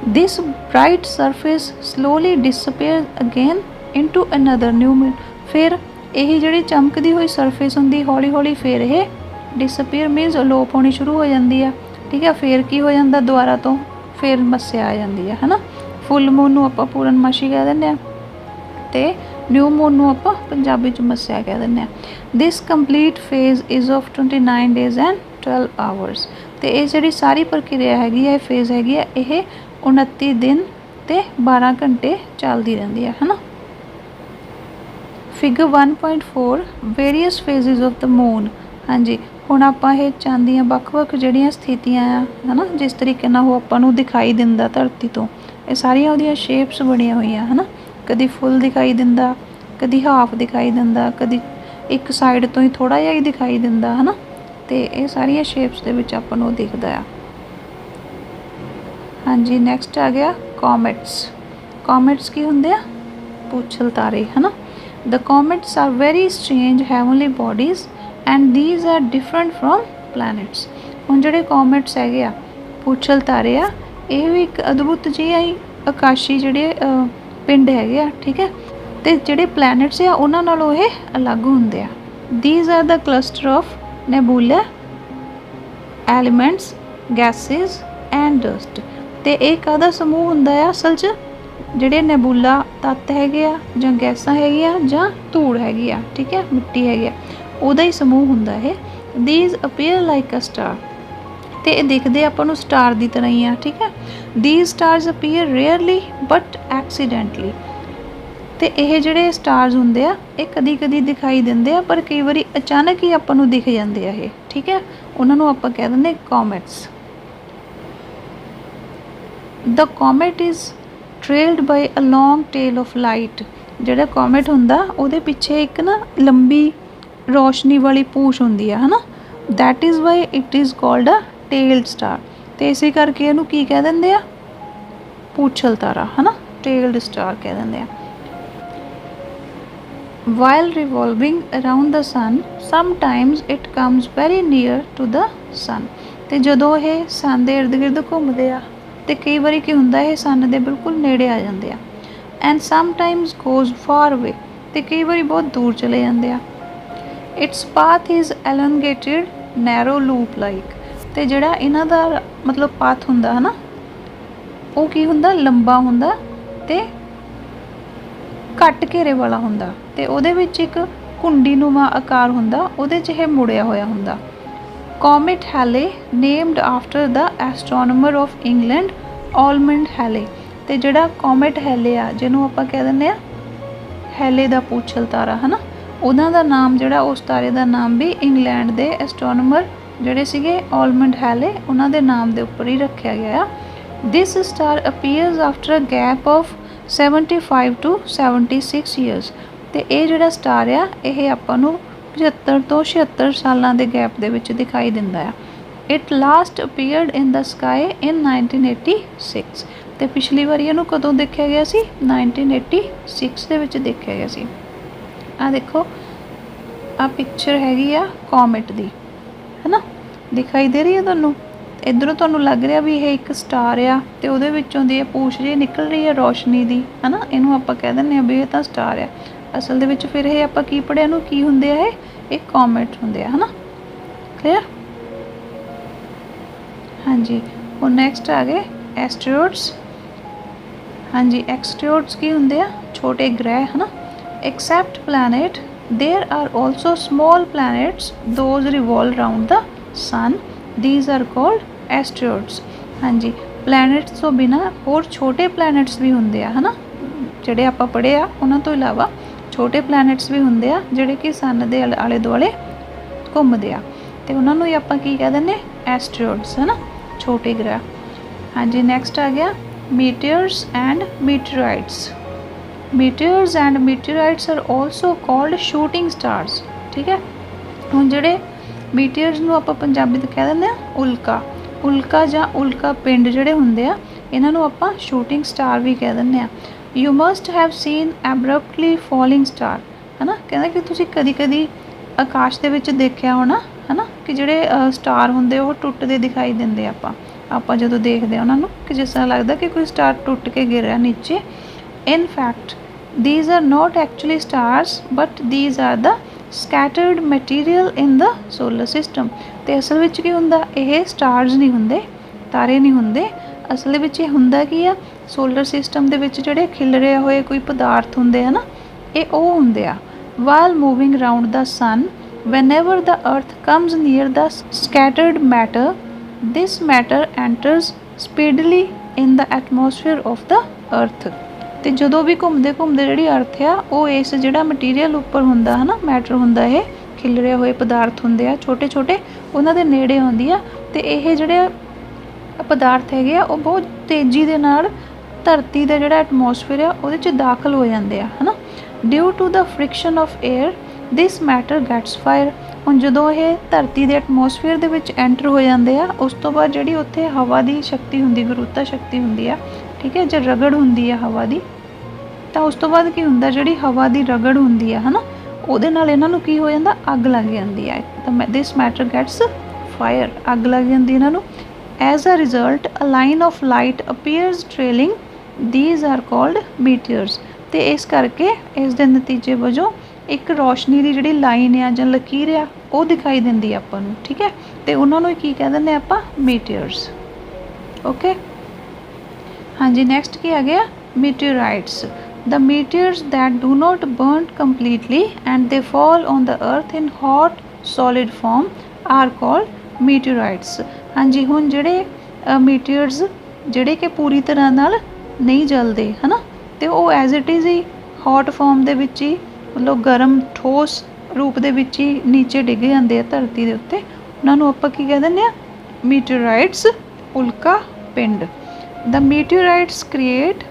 This bright surface slowly disappear again into another new moon. ਫਿਰ ਇਹ ਜਿਹੜੀ ਚਮਕਦੀ ਹੋਈ ਸਰਫੇਸ ਹੁੰਦੀ, ਹੌਲੀ ਹੌਲੀ ਫਿਰ ਇਹ ਡਿਸਅਪੀਅਰ ਮੀਨਸ ਅਲੋਪ ਹੋਣੀ ਸ਼ੁਰੂ ਹੋ ਜਾਂਦੀ ਆ। ਠੀਕ ਹੈ, ਫਿਰ ਕੀ ਹੋ ਜਾਂਦਾ, ਦੁਬਾਰਾ ਤੋਂ ਫਿਰ ਮੱਸਿਆ ਆ ਜਾਂਦੀ ਆ, ਹੈ ਨਾ। ਫੁੱਲ ਮੂਨ ਨੂੰ ਆਪਾਂ ਪੂਰਨਮਾਸ਼ੀ ਕਹਿ ਦਿੰਦੇ ਹਾਂ, ਅਤੇ ਨਿਊ ਮੂਨ ਨੂੰ ਆਪਾਂ ਪੰਜਾਬੀ 'ਚ ਮੱਸਿਆ ਕਹਿ ਦਿੰਦੇ ਹਾਂ। This complete phase is of 29 days and 12 hours. ਤੇ ਇਹ ਜਿਹੜੀ ਸਾਰੀ ਪ੍ਰਕਿਰਿਆ ਹੈਗੀ ਹੈ, ਇਹ ਫੇਜ਼ ਹੈਗੀ ਹੈ, ਇਹ 29 ਦਿਨ ਤੇ 12 ਘੰਟੇ ਚੱਲਦੀ ਰਹਿੰਦੀ ਹੈ, ਹੈ ਨਾ। Figure 1.4 various phases of the moon. ਹਾਂਜੀ, ਹੁਣ ਆਪਾਂ ਇਹ ਚੰਦ ਦੀਆਂ ਵੱਖ-ਵੱਖ ਜਿਹੜੀਆਂ ਸਥਿਤੀਆਂ ਆ, ਹੈ ਨਾ, ਜਿਸ ਤਰੀਕੇ ਨਾਲ ਉਹ ਆਪਾਂ ਨੂੰ ਦਿਖਾਈ ਦਿੰਦਾ ਧਰਤੀ ਤੋਂ, ਇਹ ਸਾਰੀਆਂ ਉਹਦੀਆਂ ਸ਼ੇਪਸ ਬਣੀਆਂ ਹੋਈਆਂ, ਹੈ ਨਾ। ਕਦੀ ਫੁੱਲ ਦਿਖਾਈ ਦਿੰਦਾ, ਕਦੀ ਹਾਫ ਦਿਖਾਈ ਦਿੰਦਾ, ਕਦੀ ਇੱਕ ਸਾਈਡ ਤੋਂ ਹੀ ਥੋੜ੍ਹਾ ਜਿਹਾ ਹੀ ਦਿਖਾਈ ਦਿੰਦਾ, ਹੈ ਨਾ। ਅਤੇ ਇਹ ਸਾਰੀਆਂ ਸ਼ੇਪਸ ਦੇ ਵਿੱਚ ਆਪਾਂ ਨੂੰ ਦਿਖਦਾ ਆ। ਹਾਂਜੀ, ਨੈਕਸਟ ਆ ਗਿਆ ਕੋਮੇਟਸ। ਕੋਮੇਟਸ ਕੀ ਹੁੰਦੇ ਆ? ਪੂਛਲ ਤਾਰੇ, ਹੈ ਨਾ। The comets are very strange heavenly bodies and these are different from planets। ਹੁਣ ਜਿਹੜੇ ਕੋਮੇਟਸ ਹੈਗੇ ਆ, ਪੂਛਲ ਤਾਰੇ ਆ, ਇਹ ਵੀ ਇੱਕ ਅਦਭੁਤ ਜਿਹੇ ਹੀ ਆਕਾਸ਼ੀ ਜਿਹੜੇ ਪਿੰਡ ਹੈਗੇ ਆ, ਠੀਕ ਹੈ। ਅਤੇ ਜਿਹੜੇ ਪਲੈਨਟਸ ਆ ਉਹਨਾਂ ਨਾਲੋਂ ਇਹ ਅਲੱਗ ਹੁੰਦੇ ਆ। these are the cluster of nebula, elements, gases and dust। ਅਤੇ ਇਹ ਕਾਹਦਾ ਸਮੂਹ ਹੁੰਦਾ ਆ ਅਸਲ 'ਚ? ਜਿਹੜੇ ਨੈਬੂਲਾ ਤੱਤ ਹੈਗੇ ਆ, ਜਾਂ ਗੈਸਾਂ ਹੈਗੀਆਂ, ਜਾਂ ਧੂੜ ਹੈਗੀ ਆ, ਠੀਕ ਹੈ, ਮਿੱਟੀ ਹੈਗੀ ਆ, ਉਹਦਾ ਹੀ ਸਮੂਹ ਹੁੰਦਾ ਇਹ। These appear like a star. ਅਤੇ ਇਹ ਦਿਖਦੇ ਆਪਾਂ ਨੂੰ ਸਟਾਰ ਦੀ ਤਰ੍ਹਾਂ ਹੀ ਆ, ਠੀਕ ਹੈ। These stars appear rarely but accidentally. ਅਤੇ ਇਹ ਜਿਹੜੇ ਸਟਾਰਸ ਹੁੰਦੇ ਆ, ਇਹ ਕਦੀ ਕਦੀ ਦਿਖਾਈ ਦਿੰਦੇ ਆ, ਪਰ ਕਈ ਵਾਰੀ ਅਚਾਨਕ ਹੀ ਆਪਾਂ ਨੂੰ ਦਿਖ ਜਾਂਦੇ ਆ ਇਹ, ਠੀਕ ਹੈ। ਉਹਨਾਂ ਨੂੰ ਆਪਾਂ ਕਹਿ ਦਿੰਦੇ comets. The comet is trailed by a long tail of light. ਜਿਹੜਾ ਕੋਮੇਟ ਹੁੰਦਾ ਉਹਦੇ ਪਿੱਛੇ ਇੱਕ ਨਾ ਲੰਬੀ ਰੋਸ਼ਨੀ ਵਾਲੀ ਪੂਛ ਹੁੰਦੀ ਆ, ਹੈ ਨਾ। That is why it is called a tailed star. ਅਤੇ ਇਸੇ ਕਰਕੇ ਇਹਨੂੰ ਕੀ ਕਹਿ ਦਿੰਦੇ ਆ? ਪੂਛਲ ਤਾਰਾ, ਹੈ ਨਾ, ਟੇਲਡ ਸਟਾਰ ਕਹਿ ਦਿੰਦੇ ਆ। While revolving around the sun sometimes it comes very near to the sun. ਅਤੇ ਜਦੋਂ ਇਹ ਸਨ ਦੇ ਇਰਦ ਗਿਰਦ ਘੁੰਮਦੇ ਆ, ਅਤੇ ਕਈ ਵਾਰੀ ਕੀ ਹੁੰਦਾ, ਇਹ ਸਨ ਦੇ ਬਿਲਕੁਲ ਨੇੜੇ ਆ ਜਾਂਦੇ ਆ। ਐਂਡ ਸਮਟਾਈਮਜ਼ ਗੋਜ਼ ਫਾਰ ਅਵੇ। ਅਤੇ ਕਈ ਵਾਰੀ ਬਹੁਤ ਦੂਰ ਚਲੇ ਜਾਂਦੇ ਆ। Its path is elongated narrow loop like. ਅਤੇ ਜਿਹੜਾ ਇਹਨਾਂ ਦਾ ਮਤਲਬ ਪਾਥ ਹੁੰਦਾ, ਹੈ ਨਾ, ਉਹ ਕੀ ਹੁੰਦਾ? ਲੰਬਾ ਹੁੰਦਾ ਅਤੇ ਘੱਟ ਘੇਰੇ ਵਾਲਾ ਹੁੰਦਾ, ਅਤੇ ਉਹਦੇ ਵਿੱਚ ਇੱਕ ਘੁੰਡੀਨੁਮਾ ਆਕਾਰ ਹੁੰਦਾ, ਉਹਦੇ 'ਚ ਇਹ ਮੁੜਿਆ ਹੋਇਆ ਹੁੰਦਾ। Comet Halley named after the astronomer of England Edmond Halley. ਅਤੇ ਜਿਹੜਾ ਕੋਮੇਟ ਹੈਲੇ ਆ, ਜਿਹਨੂੰ ਆਪਾਂ ਕਹਿ ਦਿੰਦੇ ਆ ਹੈਲੇ ਦਾ ਪੂਛਲ ਤਾਰਾ, ਹੈ ਨਾ, ਉਹਨਾਂ ਦਾ ਨਾਮ ਜਿਹੜਾ, ਉਸ ਤਾਰੇ ਦਾ ਨਾਮ ਵੀ ਇੰਗਲੈਂਡ ਦੇ ਐਸਟਰੋਨੋਮਰ ਜਿਹੜੇ ਸੀਗੇ ਆਲਮੰਡ ਹੈਲੇ, ਉਹਨਾਂ ਦੇ ਨਾਮ ਦੇ ਉੱਪਰ ਹੀ ਰੱਖਿਆ ਗਿਆ ਆ। This star appears after a gap of 75 to 76 years. ਅਤੇ ਇਹ ਜਿਹੜਾ ਸਟਾਰ ਆ, ਇਹ ਆਪਾਂ ਨੂੰ 75 ਤੋਂ 76 ਸਾਲਾਂ ਦੇ ਗੈਪ ਦੇ ਵਿੱਚ ਦਿਖਾਈ ਦਿੰਦਾ ਆ। It last appeared in the sky in 1986। ਅਤੇ ਪਿਛਲੀ ਵਾਰੀ ਇਹਨੂੰ ਕਦੋਂ ਦੇਖਿਆ ਗਿਆ ਸੀ? 1986 ਦੇ ਵਿੱਚ ਦੇਖਿਆ ਗਿਆ ਸੀ। ਆਹ ਦੇਖੋ, ਆਹ ਪਿਕਚਰ ਹੈਗੀ ਆ ਕੋਮੇਟ ਦੀ, ਹੈ ਨਾ, ਦਿਖਾਈ ਦੇ ਰਹੀ ਹੈ ਤੁਹਾਨੂੰ? ਇੱਧਰੋਂ ਤੁਹਾਨੂੰ ਲੱਗ ਰਿਹਾ ਵੀ ਇਹ ਇੱਕ ਸਟਾਰ ਆ, ਅਤੇ ਉਹਦੇ ਵਿੱਚੋਂ ਦੀ ਇਹ ਪੂਛ ਜਿਹੀ ਨਿਕਲ ਰਹੀ ਹੈ ਰੋਸ਼ਨੀ ਦੀ, ਹੈ ਨਾ। ਇਹਨੂੰ ਆਪਾਂ ਕਹਿ ਦਿੰਦੇ ਹਾਂ ਵੀ ਇਹ ਤਾਂ ਸਟਾਰ ਆ। ਅਸਲ ਦੇ ਵਿੱਚ ਫਿਰ ਇਹ ਆਪਾਂ ਕੀ ਪੜ੍ਹਿਆ, ਇਹਨੂੰ ਕੀ ਹੁੰਦੇ ਆ? ਇਹ ਕੋਮੇਟ ਹੁੰਦੇ ਆ, ਹੈ ਨਾ। ਕਲੀਅਰ? ਹਾਂਜੀ, ਹੁਣ ਨੈਕਸਟ ਆ ਗਏ ਐਸਟਰੋਇਡਸ। ਹਾਂਜੀ, ਐਸਟਰੋਇਡਸ ਕੀ ਹੁੰਦੇ ਆ? ਛੋਟੇ ਗ੍ਰਹਿ, ਹੈ ਨਾ। Except planet there are also small planets those revolve around the sun, these are called asteroids. ਹਾਂਜੀ, ਪਲੈਨਟਸ ਤੋਂ ਬਿਨਾਂ ਹੋਰ ਛੋਟੇ ਪਲੈਨਟਸ ਵੀ ਹੁੰਦੇ ਆ, ਹੈ ਨਾ, ਜਿਹੜੇ ਆਪਾਂ ਪੜ੍ਹੇ ਆ। ਉਹਨਾਂ ਤੋਂ ਇਲਾਵਾ ਛੋਟੇ ਪਲੈਨਟਸ ਵੀ ਹੁੰਦੇ ਆ ਜਿਹੜੇ ਕਿ ਸਨ ਦੇ ਆਲੇ ਦੁਆਲੇ ਘੁੰਮਦੇ ਆ, ਅਤੇ ਉਹਨਾਂ ਨੂੰ ਹੀ ਆਪਾਂ ਕੀ ਕਹਿ ਦਿੰਦੇ? ਐਸਟਰੋਇਡਸ, ਹੈ ਨਾ, ਛੋਟੇ ਗ੍ਰਹਿ। ਹਾਂਜੀ, ਨੈਕਸਟ ਆ ਗਿਆ meteors and meteorites. Meteors and meteorites are also called shooting stars. ਠੀਕ ਹੈ, ਹੁਣ ਜਿਹੜੇ ਮੀਟੀਅਰਸ ਨੂੰ ਆਪਾਂ ਪੰਜਾਬੀ 'ਚ ਕਹਿ ਦਿੰਦੇ ਹਾਂ ਉਲਕਾ। ਉਲਕਾ ਜਾਂ ਉਲਕਾ ਪਿੰਡ ਜਿਹੜੇ ਹੁੰਦੇ ਆ, ਇਹਨਾਂ ਨੂੰ ਆਪਾਂ ਸ਼ੂਟਿੰਗ ਸਟਾਰ ਵੀ ਕਹਿ ਦਿੰਦੇ ਹਾਂ। You must have seen abruptly falling star, ਹੈ ਨਾ। ਕਹਿੰਦਾ ਕਿ ਤੁਸੀਂ ਕਦੀ ਕਦੀ ਆਕਾਸ਼ ਦੇ ਵਿੱਚ ਦੇਖਿਆ ਹੋਣਾ, ਹੈ ਨਾ, ਕਿ ਜਿਹੜੇ ਸਟਾਰ ਹੁੰਦੇ ਉਹ ਟੁੱਟਦੇ ਦਿਖਾਈ ਦਿੰਦੇ ਆਪਾਂ ਜਦੋਂ ਦੇਖਦੇ ਹਾਂ ਉਹਨਾਂ ਨੂੰ, ਕਿ ਜਿਸ ਤਰ੍ਹਾਂ ਲੱਗਦਾ ਕਿ ਕੋਈ ਸਟਾਰ ਟੁੱਟ ਕੇ ਗਿਰ ਰਿਹਾ ਨੀਚੇ। In fact these are not actually stars but these are the scattered material in the solar system। ਅਤੇ ਅਸਲ ਵਿੱਚ ਕੀ ਹੁੰਦਾ? ਇਹ ਸਟਾਰਸ ਨਹੀਂ ਹੁੰਦੇ, ਤਾਰੇ ਨਹੀਂ ਹੁੰਦੇ। ਅਸਲ ਵਿੱਚ ਇਹ ਹੁੰਦਾ ਕੀ ਆ? ਸੋਲਰ ਸਿਸਟਮ ਦੇ ਵਿੱਚ ਜਿਹੜੇ ਖਿਲਰੇ ਹੋਏ ਕੋਈ ਪਦਾਰਥ ਹੁੰਦੇ ਆ ਨਾ, ਇਹ ਉਹ ਹੁੰਦੇ ਆ while moving around the sun whenever the earth comes near the scattered matter this matter enters speedily in the atmosphere of the earth ਤੇ ਜਦੋਂ ਵੀ ਘੁੰਮਦੇ ਘੁੰਮਦੇ ਜਿਹੜੀ ਅਰਥ ਆ ਉਹ ਇਸ ਜਿਹੜਾ ਮਟੀਰੀਅਲ ਉੱਪਰ ਹੁੰਦਾ ਹੈ ਨਾ ਮੈਟਰ ਹੁੰਦਾ ਇਹ ਖਿਲਰੇ ਹੋਏ ਪਦਾਰਥ ਹੁੰਦੇ ਆ ਛੋਟੇ ਛੋਟੇ ਉਹਨਾਂ ਦੇ ਨੇੜੇ ਆਉਂਦੀ ਆ ਤੇ ਇਹ ਜਿਹੜੇ ਪਦਾਰਥ ਹੈਗੇ ਆ ਉਹ ਬਹੁਤ ਤੇਜ਼ੀ ਦੇ ਨਾਲ ਧਰਤੀ ਦਾ ਜਿਹੜਾ ਐਟਮੋਸਫੇਅਰ ਆ ਉਹਦੇ 'ਚ ਦਾਖਲ ਹੋ ਜਾਂਦੇ ਆ ਹੈ ਨਾ due to the friction of air this matter gets fire ਹੁਣ ਜਦੋਂ ਇਹ ਧਰਤੀ ਦੇ ਐਟਮੋਸਫੇਅਰ ਦੇ ਵਿੱਚ ਐਂਟਰ ਹੋ ਜਾਂਦੇ ਆ ਉਸ ਤੋਂ ਬਾਅਦ ਜਿਹੜੀ ਉੱਥੇ ਹਵਾ ਦੀ ਸ਼ਕਤੀ ਹੁੰਦੀ ਗੁਰੂਤਾ ਸ਼ਕਤੀ ਹੁੰਦੀ ਆ ਠੀਕ ਹੈ ਜੇ ਰਗੜ ਹੁੰਦੀ ਆ ਹਵਾ ਦੀ ਤਾਂ ਉਸ ਤੋਂ ਬਾਅਦ ਕੀ ਹੁੰਦਾ ਜਿਹੜੀ ਹਵਾ ਦੀ ਰਗੜ ਹੁੰਦੀ ਆ ਹੈ ਨਾ ਉਹਦੇ ਨਾਲ ਇਹਨਾਂ ਨੂੰ ਕੀ ਹੋ ਜਾਂਦਾ ਅੱਗ ਲੱਗ ਜਾਂਦੀ ਆ ਤਾਂ ਦਿਸ ਮੈਟਰ ਗੈਟਸ ਫਾਇਰ ਅੱਗ ਲੱਗ ਜਾਂਦੀ ਇਹਨਾਂ ਨੂੰ as a result a line of light appears trailing these are called meteors ਤੇ ਇਸ ਕਰਕੇ ਇਸ ਦੇ ਨਤੀਜੇ ਵਜੋਂ ਇੱਕ ਰੋਸ਼ਨੀ ਦੀ ਜਿਹੜੀ ਲਾਈਨ ਆ ਜਾਂ ਲਕੀਰ ਆ ਉਹ ਦਿਖਾਈ ਦਿੰਦੀ ਆ ਆਪਾਂ ਨੂੰ ਠੀਕ ਹੈ ਤੇ ਉਹਨਾਂ ਨੂੰ ਕੀ ਕਹਿ ਦਿੰਦੇ ਆਪਾਂ ਮੀਟੀਅਰਸ ਓਕੇ ਹਾਂਜੀ ਨੈਕਸਟ ਕੀ ਆ ਗਿਆ meteorites the meteors that do not burn completely and they fall on the earth in hot solid form are called meteorites ਹਾਂਜੀ ਹੁਣ ਜਿਹੜੇ ਮੀਟੀਅਰਸ ਜਿਹੜੇ ਕਿ ਪੂਰੀ ਤਰ੍ਹਾਂ ਨਾਲ ਨਹੀਂ ਜਲਦੇ ਹੈ ਨਾ ਤੇ ਉਹ ਐਜ਼ ਇਟ ਇਜ਼ ਹੀ ਹੌਟ ਫਾਰਮ ਦੇ ਵਿੱਚ ਹੀ ਮਤਲਬ ਗਰਮ ਠੋਸ ਰੂਪ ਦੇ ਵਿੱਚ ਹੀ ਨੀਚੇ ਡਿੱਗ ਜਾਂਦੇ ਆ ਧਰਤੀ ਦੇ ਉੱਤੇ ਉਹਨਾਂ ਨੂੰ ਆਪਾਂ ਕੀ ਕਹਿ ਦਿੰਦੇ ਆ ਮੀਟੀਓਰਾਈਟਸ ਉਲਕਾ ਪਿੰਡ ਦ ਮੀਟੀਓਰਾਈਟਸ ਕ੍ਰੀਏਟ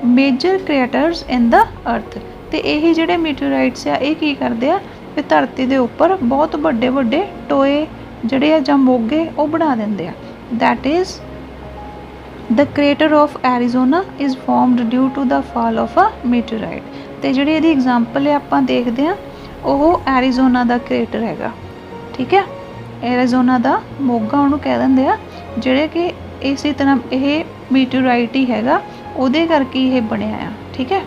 ਮੇਜਰ ਕ੍ਰੈਟਰਸ ਇਨ ਦ ਅਰਥ ਤੇ ਇਹ ਜਿਹੜੇ ਮੀਟੀਓਰਾਈਟਸ ਆ ਇਹ ਕੀ ਕਰਦੇ ਆ ਵੀ ਧਰਤੀ ਦੇ ਉੱਪਰ ਬਹੁਤ ਵੱਡੇ ਵੱਡੇ ਟੋਏ ਜਿਹੜੇ ਆ ਜਾਂ ਮੋਗੇ ਉਹ ਬਣਾ ਦਿੰਦੇ ਆ that is the crater of Arizona is formed due to the fall of a meteorite ਤੇ ਜਿਹੜੀ ਇਹਦੀ ਐਗਜ਼ਾਮਪਲ ਹੈ ਆਪਾਂ ਦੇਖਦੇ ਆ ਉਹ ਐਰੀਜ਼ੋਨਾ ਦਾ ਕ੍ਰੇਟਰ ਹੈਗਾ ਠੀਕ ਹੈ ਐਰੀਜ਼ੋਨਾ ਦਾ ਮੋਗਾ ਉਹਨੂੰ ਕਹਿ ਦਿੰਦੇ ਆ ਜਿਹੜੇ ਕਿ ਇਸੇ ਤਰ੍ਹਾਂ ਇਹ ਮੀਟੀਓਰਾਈਟ ਹੀ ਹੈਗਾ ਉਹਦੇ ਕਰਕੇ ਇਹ ਬਣਿਆ ਆ ਠੀਕ ਹੈ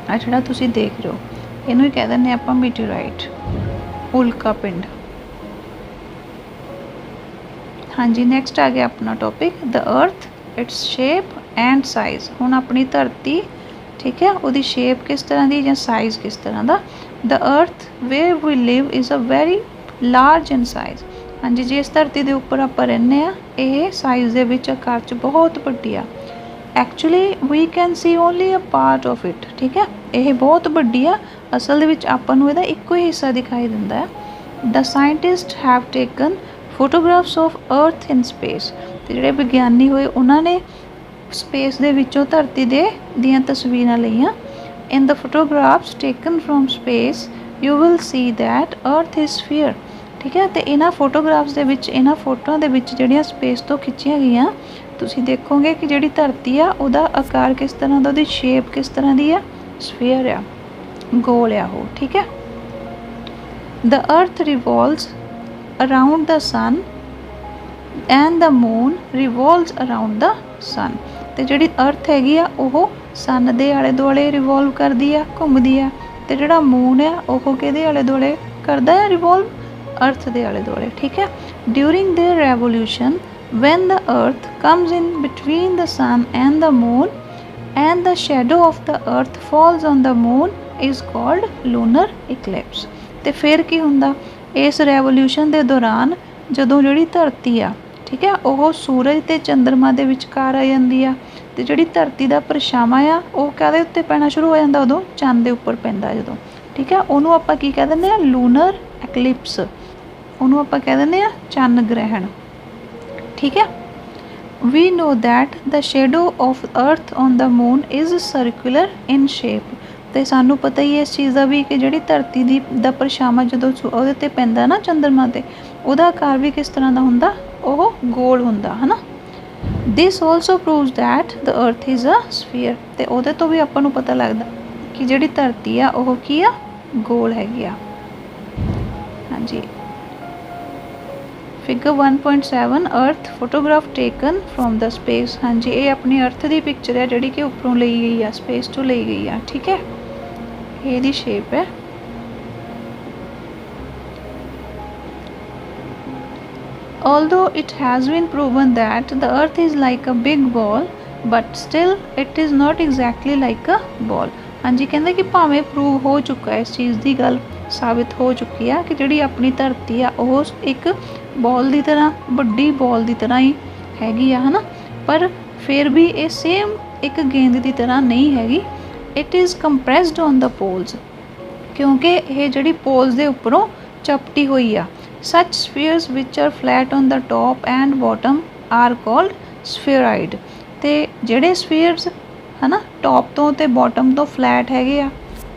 ਆ ਜਿਹੜਾ ਤੁਸੀਂ ਦੇਖ ਰਹੇ ਹੋ ਇਹਨੂੰ ਹੀ ਕਹਿ ਦਿੰਦੇ ਆਪਾਂ ਮੀਟੀਓਰਾਈਟ ਉਲਕਾ ਪਿੰਡ ਹਾਂਜੀ ਨੈਕਸਟ ਆ ਗਿਆ ਆਪਣਾ ਟੌਪਿਕ ਦ ਅਰਥ ਇਟਸ ਸ਼ੇਪ ਐਂਡ ਸਾਈਜ਼ ਹੁਣ ਆਪਣੀ ਧਰਤੀ ਠੀਕ ਹੈ ਉਹਦੀ ਸ਼ੇਪ ਕਿਸ ਤਰ੍ਹਾਂ ਦੀ ਜਾਂ ਸਾਈਜ਼ ਕਿਸ ਤਰ੍ਹਾਂ ਦਾ the earth where we live is a very large in size ਹਾਂਜੀ ਜਿਸ ਧਰਤੀ ਦੇ ਉੱਪਰ ਆਪਾਂ ਰਹਿੰਦੇ ਆ ਇਹ ਸਾਈਜ਼ ਦੇ ਵਿੱਚ ਆਕਾਰ 'ਚ ਬਹੁਤ ਵੱਡੀ ਆ actually we can see only a part of it ਠੀਕ ਹੈ ਇਹ ਬਹੁਤ ਵੱਡੀ ਆ ਅਸਲ ਦੇ ਵਿੱਚ ਆਪਾਂ ਨੂੰ ਇਹਦਾ ਇੱਕੋ ਹੀ ਹਿੱਸਾ ਦਿਖਾਈ ਦਿੰਦਾ ਹੈ the scientist have taken photographs of earth in space ਤੇ ਜਿਹੜੇ ਵਿਗਿਆਨੀ ਹੋਏ ਉਹਨਾਂ ਨੇ ਸਪੇਸ ਦੇ ਵਿੱਚੋਂ ਧਰਤੀ ਦੇ ਦੀਆਂ ਤਸਵੀਰਾਂ ਲਈਆਂ in the photographs taken from space you will see that earth is sphere ਠੀਕ ਹੈ ਤੇ ਇਹਨਾਂ ਫੋਟੋਗ੍ਰਾਫਸ ਦੇ ਵਿੱਚ ਇਹਨਾਂ ਫੋਟੋਆਂ ਦੇ ਵਿੱਚ ਜਿਹੜੀਆਂ ਸਪੇਸ ਤੋਂ ਖਿੱਚੀਆਂ ਗਈਆਂ ਤੁਸੀਂ ਦੇਖੋਗੇ ਕਿ ਜਿਹੜੀ ਧਰਤੀ ਆ ਉਹਦਾ ਆਕਾਰ ਕਿਸ ਤਰ੍ਹਾਂ ਦਾ ਉਹਦੀ ਸ਼ੇਪ ਕਿਸ ਤਰ੍ਹਾਂ ਦੀ ਆ ਸਫੀਅਰ ਆ ਗੋਲ ਆ ਉਹ ਠੀਕ ਹੈ ਦ ਅਰਥ ਰਿਵੋਲਵਸ around the sun and the moon revolves around the sun ਤੇ ਜਿਹੜੀ ਅਰਥ ਹੈਗੀ ਆ ਉਹ ਸਨ ਦੇ ਆਲੇ ਦੁਆਲੇ ਰਿਵੋਲਵ ਕਰਦੀ ਆ ਘੁੰਮਦੀ ਆ ਤੇ ਜਿਹੜਾ ਮੂਨ ਆ ਉਹ ਕਿਹਦੇ ਆਲੇ ਦੁਆਲੇ ਕਰਦਾ ਹੈ ਰਿਵੋਲਵ ਅਰਥ ਦੇ ਆਲੇ ਦੁਆਲੇ ਠੀਕ ਹੈ during their revolution when the earth comes in between the sun and the moon and the shadow of the earth falls on the moon is called lunar eclipse ਤੇ ਫਿਰ ਕੀ ਹੁੰਦਾ ਇਸ ਰੈਵੋਲੂਸ਼ਨ ਦੇ ਦੌਰਾਨ ਜਦੋਂ ਜਿਹੜੀ ਧਰਤੀ ਆ ਠੀਕ ਹੈ ਉਹ ਸੂਰਜ ਤੇ ਚੰਦਰਮਾ ਦੇ ਵਿਚਕਾਰ ਆ ਜਾਂਦੀ ਆ ਤੇ ਜਿਹੜੀ ਧਰਤੀ ਦਾ ਪਰਛਾਵਾਂ ਆ ਉਹ ਕਾਹਦੇ ਉੱਤੇ ਪੈਣਾ ਸ਼ੁਰੂ ਹੋ ਜਾਂਦਾ ਉਦੋਂ ਚੰਦ ਦੇ ਉੱਪਰ ਪੈਂਦਾ ਜਦੋਂ ਠੀਕ ਹੈ ਉਹਨੂੰ ਆਪਾਂ ਕੀ ਕਹਿ ਦਿੰਦੇ ਆ ਲੂਨਰ ਐਕਲਿਪਸ ਉਹਨੂੰ ਆਪਾਂ ਕਹਿ ਦਿੰਦੇ ਆ ਚੰਨ ਗ੍ਰਹਿਣ ਠੀਕ ਹੈ we know that the shadow of earth on the moon is circular in shape ਤੇ ਸਾਨੂੰ ਪਤਾ ਹੀ ਇਸ ਚੀਜ਼ ਦਾ ਵੀ ਕਿ ਜਿਹੜੀ ਧਰਤੀ ਦੀ ਦਾ ਪਰਛਾਵਾਂ ਜਦੋਂ ਉਹਦੇ ਤੇ ਪੈਂਦਾ ਨਾ ਚੰਦਰਮਾ ਤੇ ਉਹਦਾ ਆਕਾਰ ਵੀ ਕਿਸ ਤਰ੍ਹਾਂ ਦਾ ਹੁੰਦਾ ਉਹ ਗੋਲ ਹੁੰਦਾ ਹੈ ਨਾ ਦਿਸ ਆਲਸੋ ਪ੍ਰੂਵਸ ਦੈਟ ਦ ਅਰਥ ਇਜ਼ ਅ ਸਫੀਅਰ ਤੇ ਉਹਦੇ ਤੋਂ ਵੀ ਆਪਾਂ ਨੂੰ ਪਤਾ ਲੱਗਦਾ ਕਿ ਜਿਹੜੀ ਧਰਤੀ ਆ ਉਹ ਕੀ ਆ ਗੋਲ ਹੈਗੀ ਆ ਹਾਂਜੀ ਫਿਗਰ 1.7 ਅਰਥ photograph taken from the space ਹਾਂਜੀ ਇਹ ਆਪਣੀ ਅਰਥ ਦੀ ਪਿਕਚਰ ਹੈ ਜਿਹੜੀ ਕਿ ਉੱਪਰੋਂ ਲਈ ਗਈ ਆ ਸਪੇਸ ਤੋਂ ਲਈ ਗਈ ਆ ਠੀਕ ਹੈ ਇਹਦੀ ਸ਼ੇਪ ਹੈ although it has been proven that the earth is like a big ball but still it is not exactly like a ball हाँ जी, कहते कि भावें प्रूव हो चुका है, इस चीज़ की गल साबित हो चुकी है कि जिहड़ी अपनी धरती आ वो एक बॉल की तरह, वड्डी बॉल की तरह ही हैगी आ, है ना। पर फिर भी ये सेम एक गेंद की तरह नहीं हैगी। It is compressed on the poles, क्योंकि ये जिहड़ी पोल्स के उपरों चपटी हुई आ। Such spheres which are flat on the top and bottom are called spheroid. ते जिहड़े स्फीयर्स है ना टॉप तो ते बॉटम तो फ्लैट हैगे आ,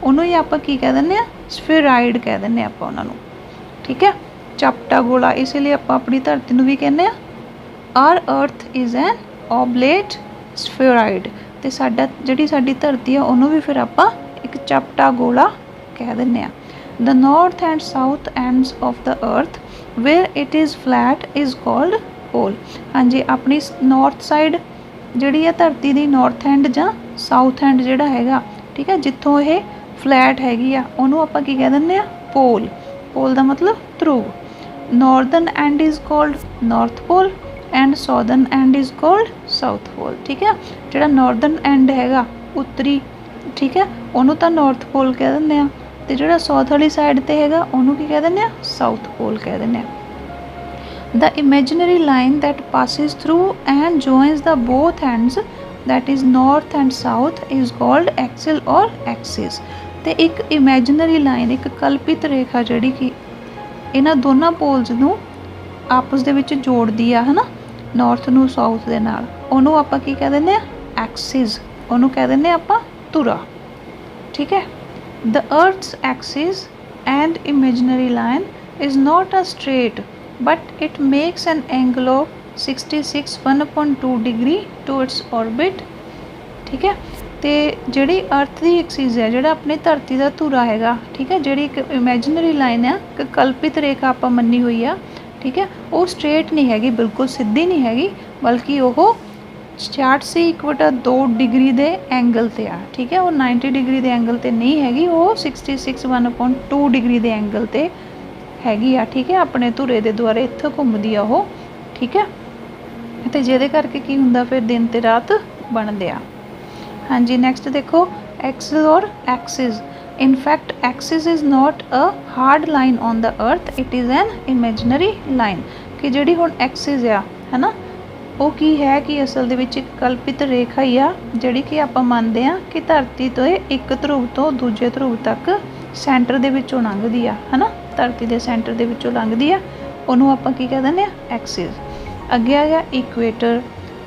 उन्होंने ही आपां की कह दिंदे आ, स्फीयराइड कह दिंदे आपां उन्हां नूं। ठीक है, चपटा गोला, इसीलिए आपां अपनी धरती नूं भी कहने आ our earth is an oblate spheroid. ते साडा जिहड़ी साडी धरती आ उन्होंने भी फिर आपां एक चपटा गोला कह दिंदे आ। The north and south ends of the earth where it is flat is called pole. हाँ जी, अपनी नॉर्थ साइड जिहड़ी है धरती दी नॉर्थ एंड जां साउथ एंड जिहड़ा हैगा, ठीक है, जित्थों ये फ्लैट हैगी आ उहनूं आपां की कह दिंदे आ, पोल। पोल दा मतलब ध्रुव। Northern end is called north pole and southern end is called south pole. ठीक है, जिहड़ा नॉर्दर्न एंड हैगा उत्तरी, ठीक है, उहनूं तां नॉर्थ पोल कह दिंदे आ, ते जिहड़ा साउथ वाली साइड ते हैगा उहनूं की कह दिंदे आ, साउथ पोल कह दिंदे आ। The imaginary line that passes through and joins the both ends, that is north and south, is called axis or axis। ते एक imaginary line, एक कल्पित रेखा जिहड़ी कि इन्हां दोनों पोल्स नूं आपस दे विच जोड़दी आ, है ना, नॉर्थ नूं साउथ दे नाल, उहनूं आपां की कह दिंदे आ, एक्सिस। उहनूं कह दिंदे आ आपां धुरा। ठीक है, the earth's axis and imaginary line is not a straight but it makes an angle of 66 1/2 degree to its orbit। ठीक है, तो जिहड़ी अर्थ की एक्सिस है, जिहड़ा अपनी धरती का धुरा हैगा, ठीक है, जिहड़ी एक इमेजिनरी लाइन है, एक कल्पित रेखा आपां मन्नी हुई आ, ठीक है, वो स्ट्रेट नहीं हैगी, बिल्कुल सीधी नहीं हैगी, बल्कि वो 66 डिग्री के एंगल ते आ। ठीक है, वो 90 डिग्री के एंगल ते नहीं हैगी, वो 66 1/2 डिग्री के एंगल ते हैगी आ। ठीक है, अपने धुरे के द्वारे इत्थे घुमदी आ वो। ठीक है, तो जिहदे करके की हुंदा फिर दिन ते रात बनदे आ। हाँ जी, नैक्सट देखो एक्सिस और axis. In fact axis is not a hard line on the earth, it is an imaginary line. कि जिहड़ी हुण एक्सिस आ, है ना, वो की है कि असल दे विच एक कल्पित रेखा ही आ, जिहड़ी कि आपां मंनदे आ कि धरती तो एक ध्रुव तो दूजे ध्रुव तक सेंटर दे विचों लंघदी आ, है ना, धरती के सेंटर दे विचों लंघदी आ, उहनूं आपां की कह दिंदे आ, एक्सिस। अगे आ गया equator.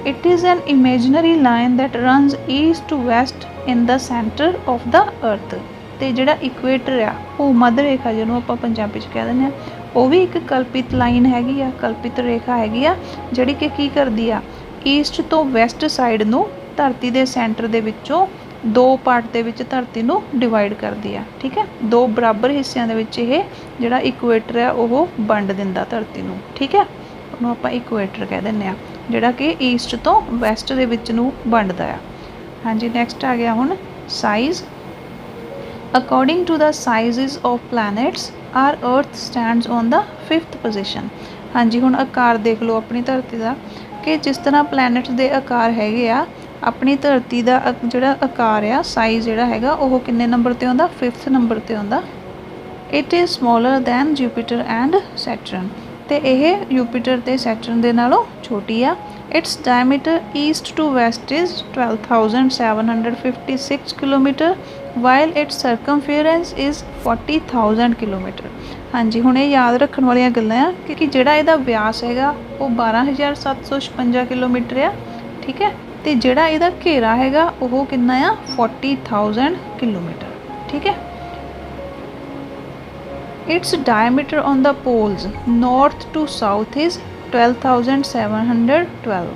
It is an imaginary line that runs east to west in the centre of the earth. तो जिहड़ा इक्वेटर आ, भूमध रेखा जिहनूं आपां पंजाबी च कह दिंदे आ, वो भी एक कल्पित लाइन हैगी आ, कल्पित रेखा हैगी आ, जिहड़ी कि की करदी आ, ईस्ट तो वैसट साइड नूं धरती के सेंटर दे विचों दो पार्ट दे विच धरती नूं डिवाइड करदी आ। ठीक है, दो बराबर हिस्सिਆਂ ਦੇ ਵਿੱਚ ਇਹ ਜਿਹੜਾ ਇਕੁਏਟਰ ਹੈ ਉਹ ਵੰਡ ਦਿੰਦਾ ਧਰਤੀ ਨੂੰ। ਠੀਕ ਹੈ, ਉਹਨੂੰ ਆਪਾਂ ਇਕੁਏਟਰ ਕਹਿ ਦਿੰਦੇ ਆ, ਜਿਹੜਾ ਕਿ ਈਸਟ ਤੋਂ ਵੈਸਟ ਦੇ ਵਿੱਚ ਨੂੰ ਵੰਡਦਾ ਆ। ਹਾਂਜੀ, ਨੈਕਸਟ ਆ ਗਿਆ ਹੁਣ size. According to the sizes of planets our earth stands on the 5th position. ਹਾਂਜੀ, ਹੁਣ ਆਕਾਰ ਦੇਖ ਲਓ ਆਪਣੀ ਧਰਤੀ ਦਾ ਕਿ ਜਿਸ ਤਰ੍ਹਾਂ ਪਲੈਨਟਸ ਦੇ ਆਕਾਰ ਹੈਗੇ ਆ, अपनी धरती का जोड़ा आकार आ, साइज़ जोड़ा हैगा वो किन्ने नंबर ते आउंदा, 5th नंबर ते आउंदा। It is smaller than Jupiter and Saturn. तो यह यूपीटर ते सैटर्न दे नालों छोटी आ। Its diameter east to west is 12,756 kilometre while its circumference is 40,000 kilometre. हाँ जी, हुण ये याद रखने वाली गल्लां आ कि जिहड़ा इहदा व्यास हैगा वो 12,756 किलोमीटर आ। ठीक है, तो जिहड़ा इहदा घेरा हैगा वो कितना आ, 40,000 किलोमीटर। ठीक है, it's diameter on the poles north to south is 12,712।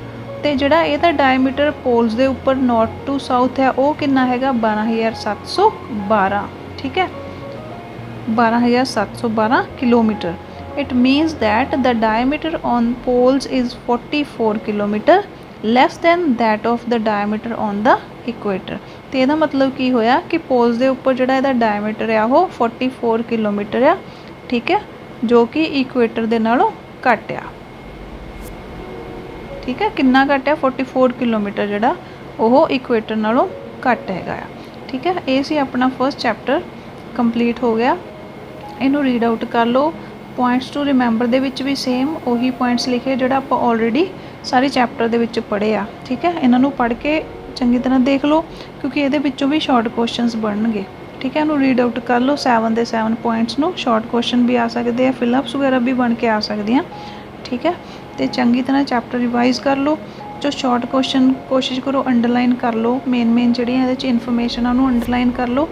तो जिहड़ा इहदा डायमीटर पोल्स के उपर नॉर्थ टू साउथ है वो कितना हैगा, 12,712। ठीक है, 12,712 kilometre. It means that the diameter on poles is 44 kilometre less than that of the diameter on the equator. तो यदा मतलब की होया कि पोल्स के उपर जो यदा डायमीटर आ वो 44 किलोमीटर आ। ठीक है, जो कि इक्वेटर के नालों घट आ। ठीक है, कितना घट है, 44 किलोमीटर जोड़ा वो इक्वेटर नालों घट हैगा। ठीक है। ये सी अपना फर्स्ट चैप्टर कंप्लीट हो गया। इनू रीड आउट कर लो। पॉइंट्स टू रिमैंबर दे विच भी सेम उही पॉइंट्स लिखे जिहड़ा आपां ऑलरेडी सारे चैप्टर दे विच पढ़े आ। ठीक है, इन्हां नू पढ़ के चंगी तरह देख लो क्योंकि ये विचों भी शॉर्ट क्वेश्चनस बनणगे। ठीक है, इनू रीड आउट कर लो 7 दे 7 पॉइंट्स नू। शॉर्ट क्वेश्चन भी आ सकते हैं, फिलअप्स वगैरह भी बन के आ सकती हैं। ठीक है, तो चंगी तरह चैप्टर रिवाइज कर लो। जो शॉर्ट क्वेश्चन कोशिश करो अंडरलाइन कर लो, मेन जिहड़ियां इहदे च इन्फॉर्मेशन आ उहनूं अंडरलाइन कर लो।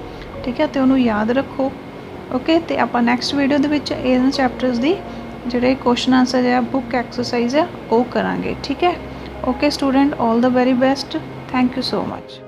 ठीक है, तो उहनूं याद रखो। ओके, तो आपां नैक्सट वीडियो दे विच इन्हां चैप्टर्स दी जिहड़े क्वेश्चन आंसर है बुक एक्सरसाइज है वो करांगे। ठीक है, okay student, all the very best. Thank you so much.